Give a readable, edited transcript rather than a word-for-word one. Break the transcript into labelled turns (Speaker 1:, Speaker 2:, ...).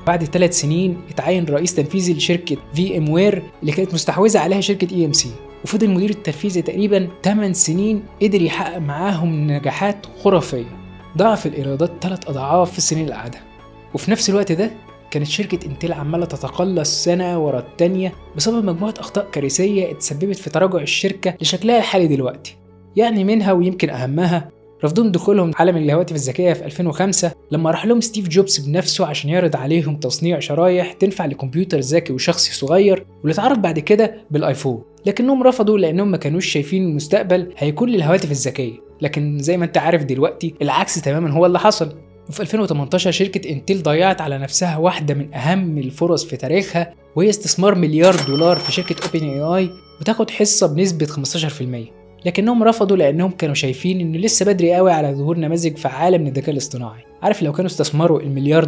Speaker 1: بعد 3 سنين اتعين رئيس تنفيذي لشركة VMware اللي كانت مستحوذة عليها شركة EMC، وفضل مدير التنفيذي تقريبا 8 سنين، قدر يحقق معاهم نجاحات خرافية، ضاعف الإيرادات 3 أضعاف في السنين اللي قعدها. وفي نفس الوقت ده كانت شركة انتل عمالة تتقلص سنة ورا التانية بسبب مجموعة أخطاء كارثية اتسببت في تراجع الشركة لشكلها الحالي دلوقتي. يعني منها ويمكن أهمها رفضهم دخولهم عالم الهواتف الذكية في 2005 لما راح لهم ستيف جوبز بنفسه عشان يعرض عليهم تصنيع شرايح تنفع لكمبيوتر ذكي وشخصي صغير، واللي اتعرض بعد كده بالايفون، لكنهم رفضوا لأنهم ما كانوش شايفين المستقبل هيكون للهواتف الذكية. لكن زي ما انت عارف دلوقتي العكس تماما هو اللي حصل. وفي 2018 شركة انتل ضيعت على نفسها واحدة من أهم الفرص في تاريخها، وهي استثمار $1,000,000,000 في شركة OpenAI وتاخد حصة بنسبة 15%، لكنهم رفضوا لأنهم كانوا شايفين إنه لسه بدري قوي على ظهور نماذج فعالة من الذكاء الاصطناعي. عارف لو كانوا استثمروا $1,000,000,000